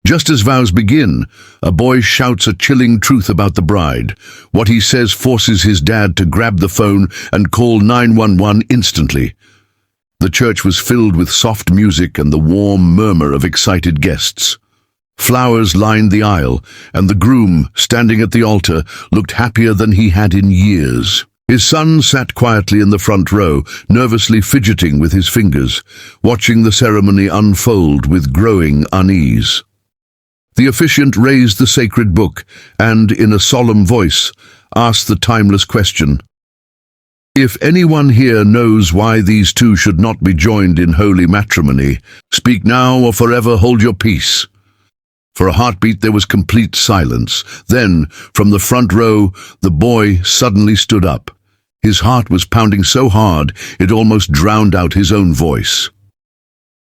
Just as vows begin, a boy shouts a chilling truth about the bride. What he says forces his dad to grab the phone and call 911 instantly. The church was filled with soft music and the warm murmur of excited guests. Flowers lined the aisle, and the groom, standing at the altar, looked happier than he had in years. His son sat quietly in the front row, nervously fidgeting with his fingers, watching the ceremony unfold with growing unease. The officiant raised the sacred book and, in a solemn voice, asked the timeless question, "If anyone here knows why these two should not be joined in holy matrimony, speak now or forever hold your peace." For a heartbeat there was complete silence. Then, from the front row, the boy suddenly stood up. His heart was pounding so hard it almost drowned out his own voice.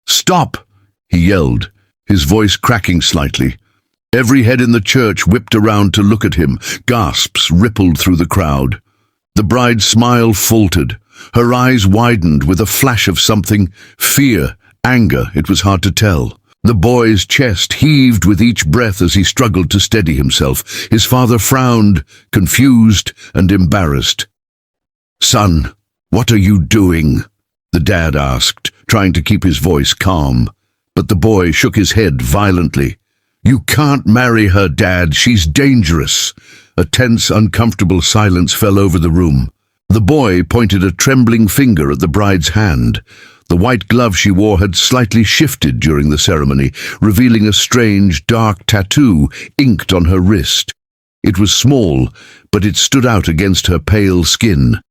"Stop!" he yelled, his voice cracking slightly. Every head in the church whipped around to look at him. Gasps rippled through the crowd. The bride's smile faltered. Her eyes widened with a flash of something, fear, anger, it was hard to tell. The boy's chest heaved with each breath as he struggled to steady himself. His father frowned, confused and embarrassed. "Son, what are you doing?" the dad asked, trying to keep his voice calm. But the boy shook his head violently. "You can't marry her, Dad. She's dangerous." A tense, uncomfortable silence fell over the room. The boy pointed a trembling finger at the bride's hand. The white glove she wore had slightly shifted during the ceremony, revealing a strange, dark tattoo inked on her wrist. It was small, but it stood out against her pale skin.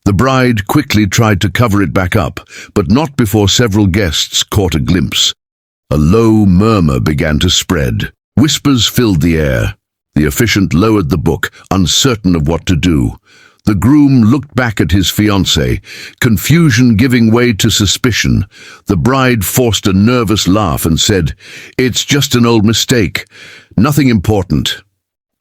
The bride quickly tried to cover it back up, but not before several guests caught a glimpse. A low murmur began to spread. Whispers filled the air. The officiant lowered the book, uncertain of what to do. The groom looked back at his fiancée, confusion giving way to suspicion. The bride forced a nervous laugh and said, "It's just an old mistake. Nothing important."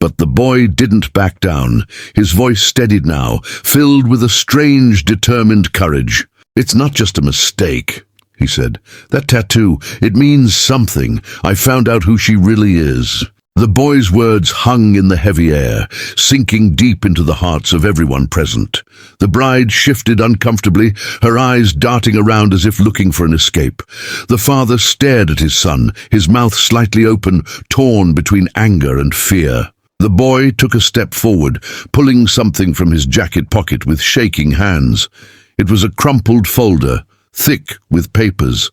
But the boy didn't back down. His voice steadied now, filled with a strange, determined courage. "It's not just a mistake," he said. "That tattoo, it means something. I found out who she really is." The boy's words hung in the heavy air, sinking deep into the hearts of everyone present. The bride shifted uncomfortably, her eyes darting around as if looking for an escape. The father stared at his son, his mouth slightly open, torn between anger and fear. The boy took a step forward, pulling something from his jacket pocket with shaking hands. It was a crumpled folder, thick with papers.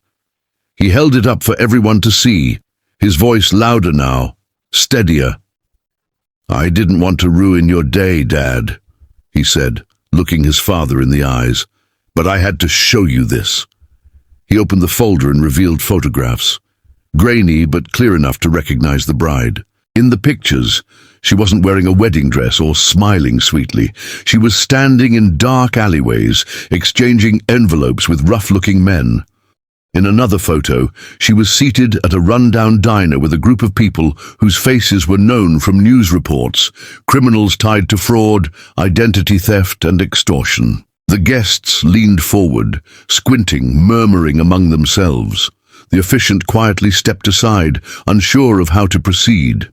He held it up for everyone to see, his voice louder now, steadier. "I didn't want to ruin your day, Dad," he said, looking his father in the eyes, "but I had to show you this." He opened the folder and revealed photographs, grainy but clear enough to recognize the bride. In the pictures, she wasn't wearing a wedding dress or smiling sweetly. She was standing in dark alleyways, exchanging envelopes with rough-looking men. In another photo, she was seated at a run-down diner with a group of people whose faces were known from news reports, criminals tied to fraud, identity theft and extortion. The guests leaned forward, squinting, murmuring among themselves. The officiant quietly stepped aside, unsure of how to proceed.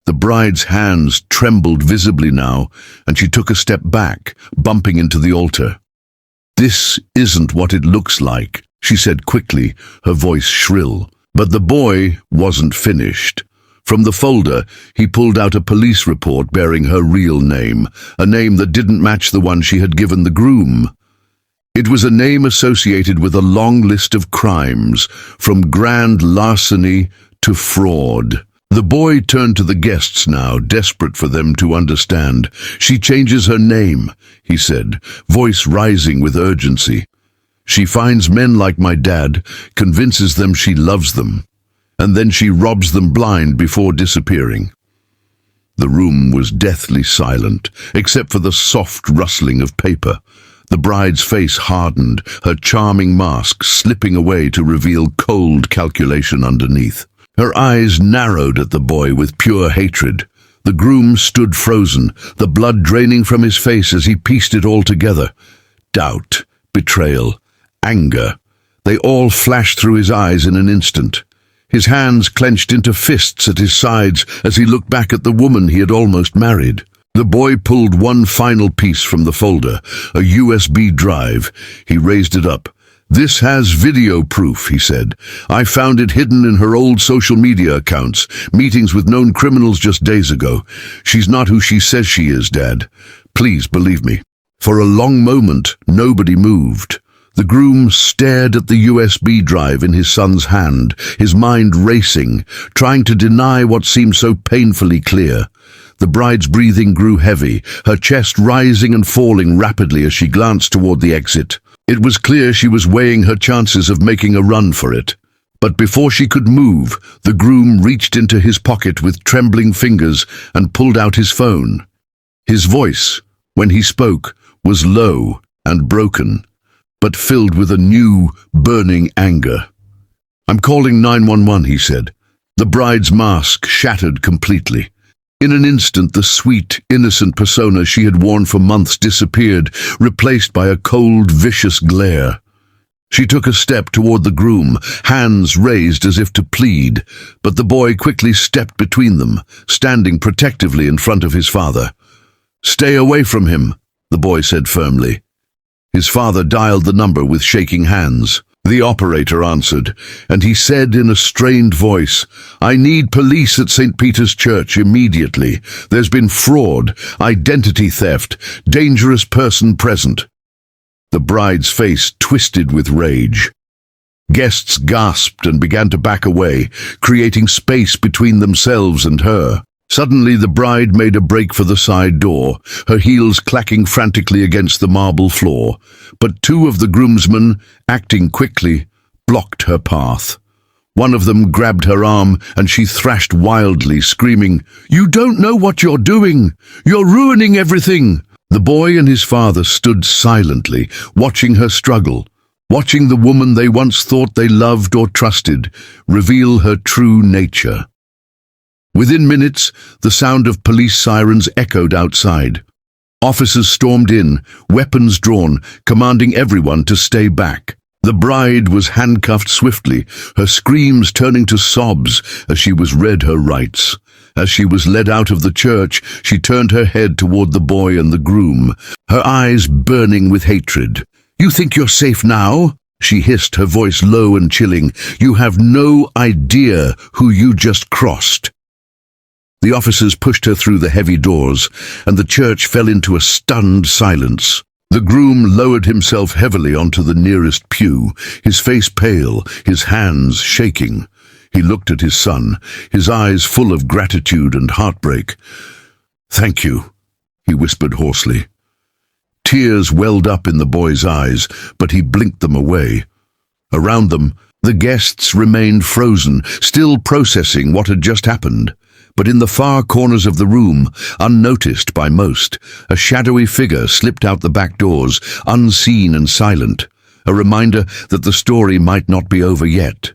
The bride's hands trembled visibly now, and she took a step back, bumping into the altar. "This isn't what it looks like," she said quickly, her voice shrill. But the boy wasn't finished. From the folder, he pulled out a police report bearing her real name, a name that didn't match the one she had given the groom. It was a name associated with a long list of crimes, from grand larceny to fraud. The boy turned to the guests now, desperate for them to understand. "She changes her name," he said, voice rising with urgency. "She finds men like my dad, convinces them she loves them, and then she robs them blind before disappearing." The room was deathly silent, except for the soft rustling of paper. The bride's face hardened, her charming mask slipping away to reveal cold calculation underneath. Her eyes narrowed at the boy with pure hatred. The groom stood frozen, the blood draining from his face as he pieced it all together. Doubt, betrayal, anger, they all flashed through his eyes in an instant. his hands clenched into fists at his sides as he looked back at the woman he had almost married. The boy pulled one final piece from the folder, a USB drive. He raised it up. "This has video proof," he said. "I found it hidden in her old social media accounts, meetings with known criminals just days ago. She's not who she says she is, Dad. Please believe me." For a long moment, nobody moved. The groom stared at the USB drive in his son's hand, his mind racing, trying to deny what seemed so painfully clear. The bride's breathing grew heavy, her chest rising and falling rapidly as she glanced toward the exit. It was clear she was weighing her chances of making a run for it. But before she could move, the groom reached into his pocket with trembling fingers and pulled out his phone. His voice, when he spoke, was low and broken, but filled with a new, burning anger. "I'm calling 911, he said. The bride's mask shattered completely. In an instant, the sweet, innocent persona she had worn for months disappeared, replaced by a cold, vicious glare. She took a step toward the groom, hands raised as if to plead, but the boy quickly stepped between them, standing protectively in front of his father. "Stay away from him," the boy said firmly. His father dialed the number with shaking hands. The operator answered, and he said in a strained voice, "I need police at St. Peter's Church immediately. There's been fraud, identity theft, dangerous person present." The bride's face twisted with rage. Guests gasped and began to back away, creating space between themselves and her. Suddenly the bride made a break for the side door, her heels clacking frantically against the marble floor, but two of the groomsmen, acting quickly, blocked her path. One of them grabbed her arm and she thrashed wildly, screaming, "You don't know what you're doing! You're ruining everything!" The boy and his father stood silently, watching her struggle, watching the woman they once thought they loved or trusted reveal her true nature. Within minutes, the sound of police sirens echoed outside. Officers stormed in, weapons drawn, commanding everyone to stay back. The bride was handcuffed swiftly, her screams turning to sobs as she was read her rights. As she was led out of the church, she turned her head toward the boy and the groom, her eyes burning with hatred. "You think you're safe now?" she hissed, her voice low and chilling. "You have no idea who you just crossed." The officers pushed her through the heavy doors, and the church fell into a stunned silence. The groom lowered himself heavily onto the nearest pew, his face pale, his hands shaking. He looked at his son, his eyes full of gratitude and heartbreak. "Thank you," he whispered hoarsely. Tears welled up in the boy's eyes, but he blinked them away. Around them, the guests remained frozen, still processing what had just happened. But in the far corners of the room, unnoticed by most, a shadowy figure slipped out the back doors, unseen and silent, a reminder that the story might not be over yet.